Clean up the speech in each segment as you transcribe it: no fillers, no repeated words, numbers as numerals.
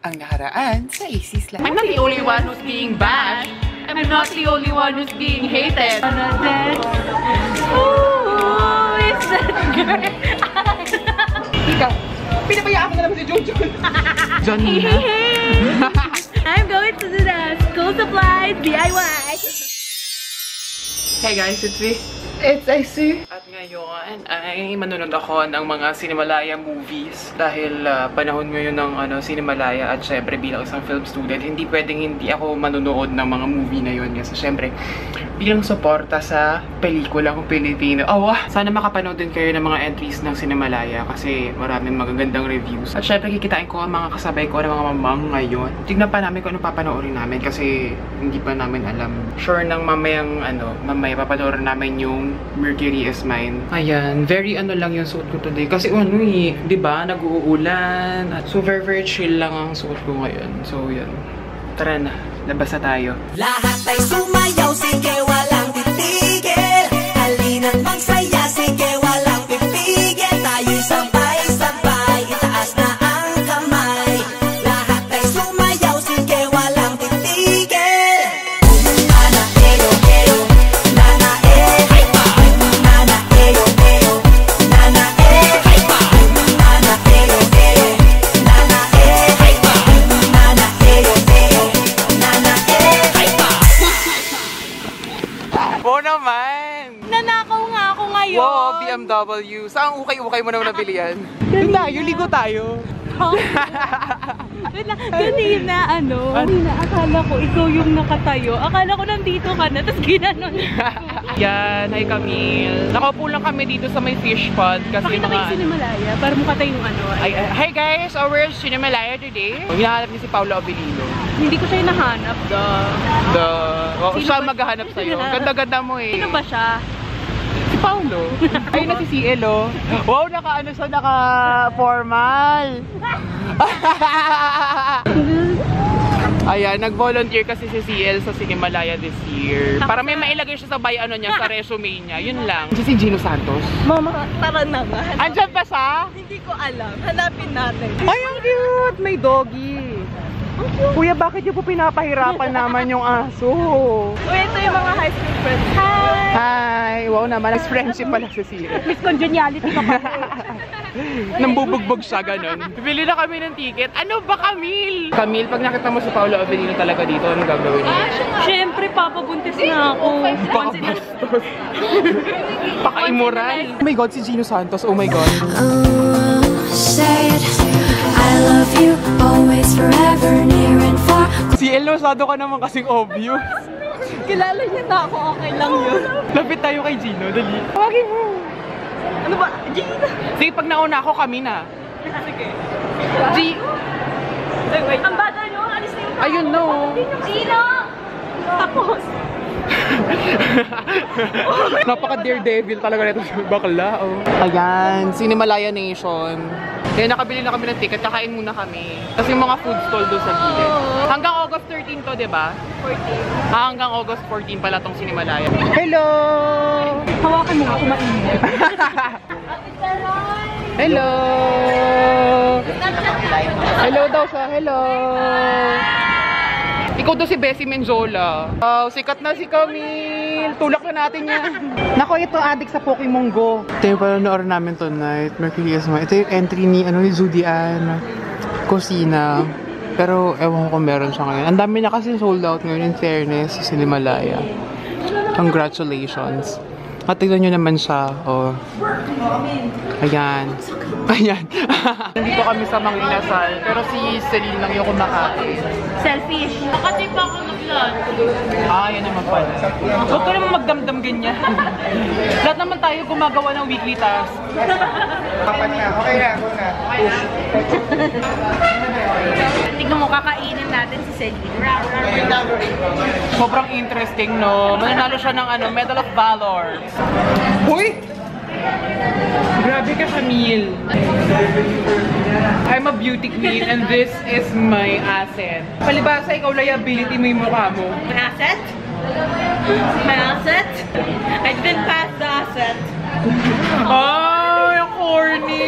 ang nakaraan sa Isis Live. I'm not the only one who's being bashed. I'm not the only one who's being hated. Ooh, it's that girl. Ikaw, pinabayaan mo na naman si Jojo. John na. I'm going to do the school supplies DIY. Hey guys, it's me. It's Isu. At ngayon ay manunod ako ng mga Cinemalaya movies dahil panahon ngayon ng Cinemalaya at syempre bilang isang film student, hindi pwedeng hindi ako manunood ng mga movie na yun kasi syempre bilang suporta sa pelikulang Pilipino. Sana makapanood din kayo ng mga entries ng Cinemalaya kasi maraming magagandang reviews. At syempre kikitain ko ang mga kasabay ko ng mga mamang ngayon. Tignan pa namin kung ano papanoorin namin kasi hindi pa namin alam. Sure nang mamayang mamaya papanoorin namin yung Mercury is Mine. Ayan, very lang yung suot ko today. Kasi diba, nag-uulan. So very chill lang ang suot ko ngayon. So yan, tara na, labas na tayo. Lahat ay sumayaw, sige walang titigil. Halina't magsaya, sige walang pipigil. Tayo'y sabay-sabay, itaas na ang kamay. Lahat ay sumayaw, sige walang titigil. Nana, eyo, eyo, nana, nana, eyo, eyo, nana, nana, eyo, eyo, nana, nana, eyo, eyo, nana, Oo naman! Nanakaw nga ako ngayon. Wow, BMW. Saan ukay-ukay mo naman nabili yan? Doon tayo, ligo tayo. Kanina, akala ko ikaw yung nakatayo. Akala ko nandito ka na, tapos ginanon. Yan, hi Camille. Nakaupo lang kami dito sa may fish pond kasi Pakita kayo Cinemalaya para mukha tayong Hi guys, we're at Cinemalaya today. Hinahanap niya si Paula Abilino. Hindi ko siya nahanap, Siya maghahanap sa'yo. Ganda-ganda mo eh. Sino ba siya? Si Paulo. Ayun na si CL oh. Wow, naka-formal. Ayan, nag-volunteer kasi si CL sa Cinemalaya this year. Para may mailagay siya sa niya, sa resume niya. Yun lang. Si Gino Santos. Mama, tara na nga. Andyan pa siya? Hindi ko alam. Hanapin natin. Ay, ang cute! May doggy. Kuya, bakit niyo po pinapahirapan naman yung aso? Uy, ito yung mga high school friends. Hi! Hi! Wow naman, friendship pala si CL. Miss Congeniality ka pa. Nambubugbog siya, ganun. Bili na kami ng ticket. Ano ba, Camille? Camille, pag nakita mo si Paolo Abilino talaga dito, anong gagawin mo? Siyempre, papabuntis na ako. Baka bastos. Baka immoral. Oh my God, si Gino Santos. Oh my God. Say it, I love you, always, forever, near and far. Si El, masyado ka naman kasing obvious. Kilala niya na ako, okay lang yun. Lapit tayo kay Gino, dali. Tawagin mo. Ano ba? Gina? Sige, pag nauna ako, kami na. Sige. Wait. Ang bata nyo, alis na yung Ayun, no. Gino! Tapos. Napaka-daredevil talaga nito si bakla. Ayan, Cinemalaya Nation. Kaya nakabili na kami ng ticket, kakain muna kami. Kasi yung mga food stall doon sa gilid. Hanggang August 13 to, diba? 14. Hanggang August 14 pala tong Cinemalaya. Hello! Hawakan mo nga, kumain mo. Hello! Hello daw siya, hello! Ikaw daw si Bessie Menjola. Sikat na si Camille. Tulak na natin yan. Nako, ito adik sa Pokemon Go. Ito yung panonood namin tonight. Mercury is Mine. Ito yung entry ni Judy Ann Cosina. Pero ewan ko kung meron siya ngayon. Ang dami na kasi sold out ngayon in fairness sa Cinemalaya. Congratulations. At tignan nyo naman siya. Ayan. Ayan. Nandito kami sa Manginasal. Pero si Celine lang yung kumakain. Selfish. Makati pa ako nag-vlog. Yan naman pala. Huwag ka naman magdamdam ganyan. Lahat naman tayo gumagawa ng weekly task. Papat na. Okay na. Tignan mo, kakainin natin si Celine. Sobrang interesting, no? Mananalo siya ng Medal of Valor. Uy! Grabe ka, Camille. I'm a beauty queen and this is my asset. Palibasa, ikaw liability mo yung mukha mo. My asset? My asset? I didn't pass the asset. Ay, ang corny!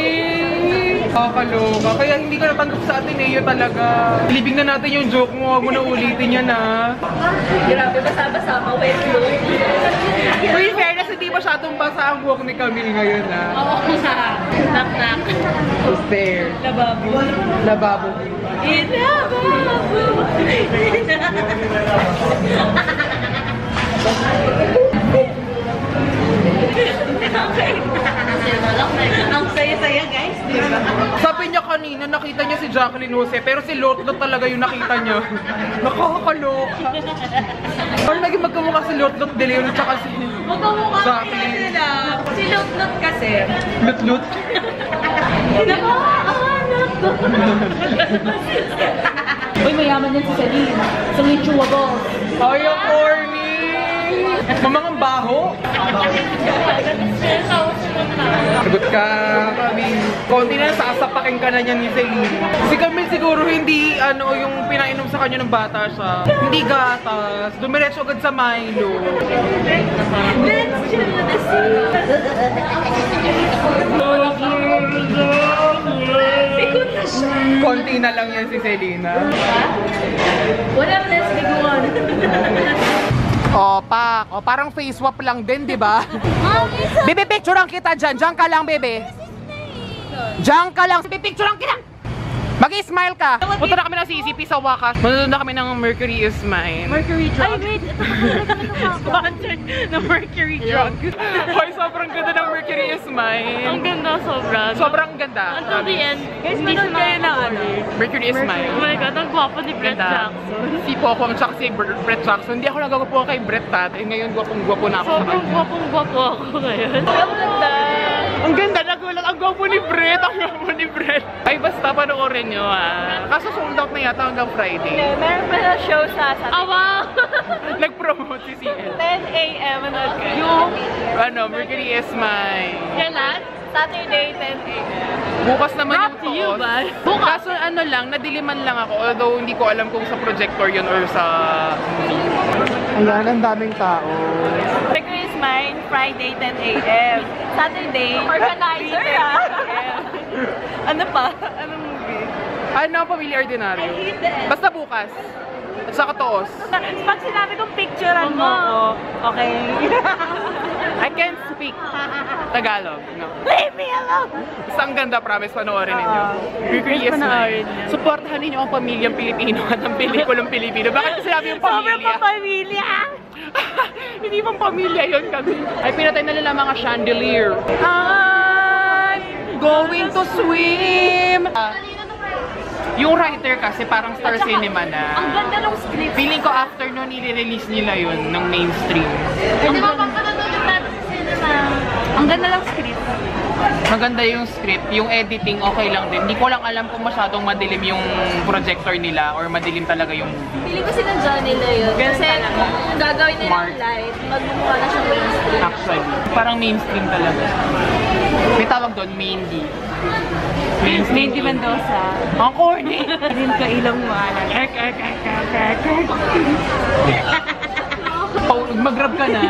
Kakaloka. Kaya hindi ka natanggap sa Ateneo talaga. Libing na natin yung joke mo. Huwag mo na ulitin yan, ha. Grabe, basa-basa pa. Wet look. To be fairness, hindi masyadong basa ang buhok ni Camille ngayon, ha. Oo nga. Knock-knock. Who's there? Lababo. Lababo. Lababo. Ang saya-saya, guys. Sabi niya kanina, nakita niya si Jacqueline Jose, pero si Lotlot talaga yung nakita niya. Nakakaloka. Parang naging magkamukha si Lotlot de Leon tsaka si Magkamukha Jacqueline. sila. Si Lotlot kasi. Lotlot? Nakakahanap ko. Uy, mayaman yan si Celine. So, chewable. Ay, ang corny! Mamang baho? Sagot ka, Camille. Konti na sasapakin ka na niyan ni Celine. Si Camille siguro hindi yung pinainom sa kanya ng bata siya. Hindi gatas. Dumiretso agad sa Milo. Konti na lang yan si Selena. Walang less biguan. O, pak. O, parang face swap lang din, di ba? Bebe, picturean kita dyan. Diyan ka lang, bebe. Diyan ka lang. Bebe, picturean kita. Mag-smile ka. Punta na kami ng CCP sa wakas. Manonood na kami ng Mercury is Mine. Mercury drug. Ay, wait. Sponsored na Mercury drug. Hoy, sobrang ganda ng Mercury is Mine. Ang ganda, sobra. Sobrang ganda. Until the end. Guys, manood kayo na Mercury is Mine. Oh my God, ang gwapo ni Brett Ganda. Jackson. Si Pokwang tsaka si Brett Jackson. Hindi ako nagagawa kay Brett dati. Ngayon, gwapong-gwapo na ako. Sobrang gwapong-gwapo ako ngayon. Ang ganda. Ang ganda, nagulat. Ang gwapo ni Brett. Ang gwapo ni Brett. Ay, basta panoorin nyo, ha. Kaso sold out na yata hanggang Friday. Meron pa na show sa Saturday. Ah, wow! Nag-promote si CL. 10 a.m. manood kayo. Yung, Mercury is Mine. Kailan? Saturday, 10 a.m. Bukas naman Brought yung to you toos. by- Kaso lang, nadiliman lang ako. Although hindi ko alam kung sa projector yun or sa movie. Ayan, ang daming tao. Mercury is Mine, Friday, 10 a.m. Saturday, organizer Ano pa? Anong movie? Ano, Pamilya Ordinaryo? I hate that. Basta bukas. At saka toos. Pag sinabi kong picturean mo, okay. I can't speak Tagalog. No. Leave me alone! Basta ang ganda, promise, panoorin ninyo. Mercury is panoorin Mine. niyo. Supportahan ninyo ang pamilyang Pilipino at ang pelikulang Pilipino. Bakit sinabi yung Sobrang pamilya? pamilya! Hindi pang pamilya yun kami. Ay, pinatay na nila mga chandelier. I'm going to swim! Yung writer kasi parang Star Cinema na. Ang ganda ng script. Feeling ko after nun, i-release nila yun ng mainstream. Kasi mapapanood yung natin sa cinema. Ang ganda ng script. Maganda yung script, yung editing okay lang din. Hindi ko lang alam kung masyadong madilim yung projector nila or madilim talaga yung movie. Feeling ko sinadya nila yun. Kasi kung gagawin nila Mark. yung light, magmumukha na siyang mainstream. Actually, parang mainstream talaga. May tawag doon, Mindy. Mindy Mendoza. Ang corny! Hindi ka ilang malan. Mag-grab ka na.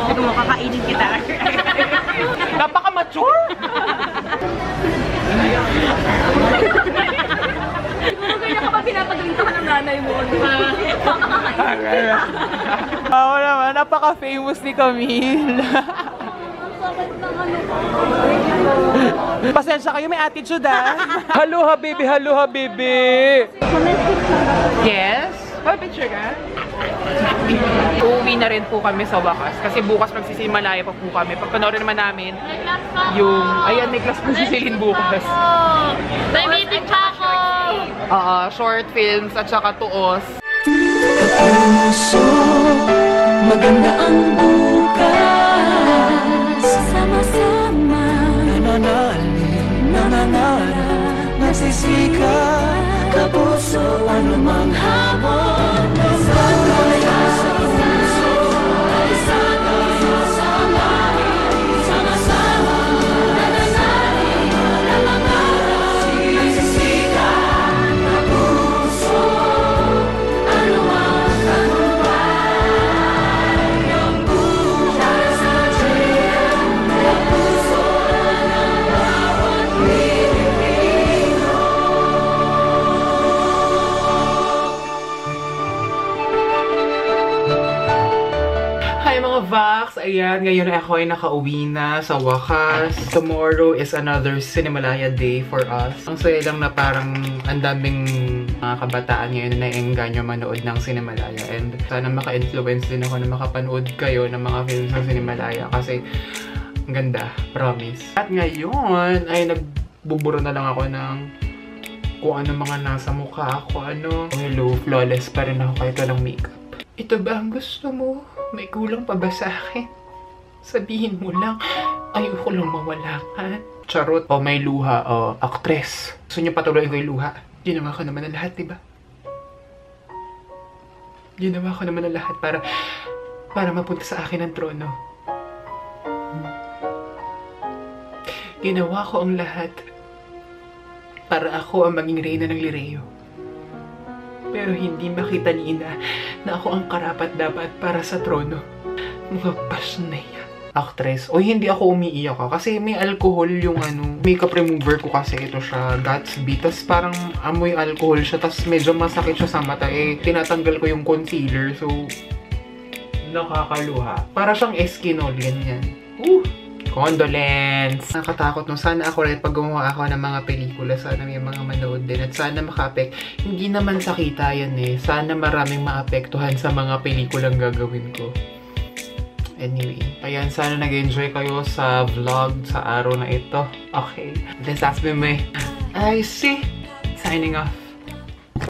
Ito mo, kakainin kita. Napaka-mature! Siguro kaya ka pa pinapagaling ka ng nanay mo. Oo naman, napaka-famous ni Camille. Pasensya kayo, may attitude Hello habibi, hello habibi! Yes? What picture ka? Uuwi na rin po kami sa wakas kasi bukas magsisimalaya pa po kami. Pagpanoorin naman namin yung... Ayan, may class po si Celine bukas. May meeting pa ako! Short films at saka tuos. Puso, maganda ang bukas. Sama-sama, Nananalig, nanangarap, nagsisika. Kapuso, anumang hamon. Sana'y nasa puso, ay sana'y samahin. Sama-sama, nananalig, nanangarap, nagsisika. Kapuso, anumang tagumpay. Ang buhay sa tiyan, kapuso ng bawat Kavox! Ayan, ngayon ako ay nakauwi na sa wakas. Tomorrow is another Cinemalaya day for us. Ang saya lang na parang ang daming mga kabataan ngayon na naengganyo manood ng Cinemalaya. And sana maka-influence din ako na makapanood kayo ng mga films ng Cinemalaya kasi ang ganda, promise. At ngayon ay nagbuburo na lang ako ng kung ano mga nasa mukha ako. Hello, flawless pa rin ako kahit walang makeup. Ito ba ang gusto mo? May kulang pa ba sa akin? Sabihin mo lang, ayoko lang mawala ka. Charot. O may luha. O, actress. Gusto niyo patuloyin ko yung luha? Ginawa ko naman ang lahat, diba? Ginawa ko naman ang lahat para mapunta sa akin ang trono. Ginawa ko ang lahat para ako ang maging reyna ng Lireo. Pero hindi makita ni Ina na ako ang karapat-dapat para sa trono. Mga pasnaya. Actress. O hindi ako umiiyak kasi may alcohol yung makeup remover ko kasi ito siya, Gatsby. Tapos parang amoy alcohol siya. Tapos medyo masakit siya sa mata. Tinatanggal ko yung concealer. So, nakakaluha. Para siyang Eskinol. Ganyan. Condolence! Nakatakot no. Sana ako rin pag gumawa ako ng mga pelikula, sana may mga manood din. At sana maka-apek. Hindi naman sakita yan Sana maraming maapektuhan sa mga pelikulang gagawin ko. Anyway, ayan. Sana nag-enjoy kayo sa vlog sa araw na ito. Okay. This has been me. I see. Signing off.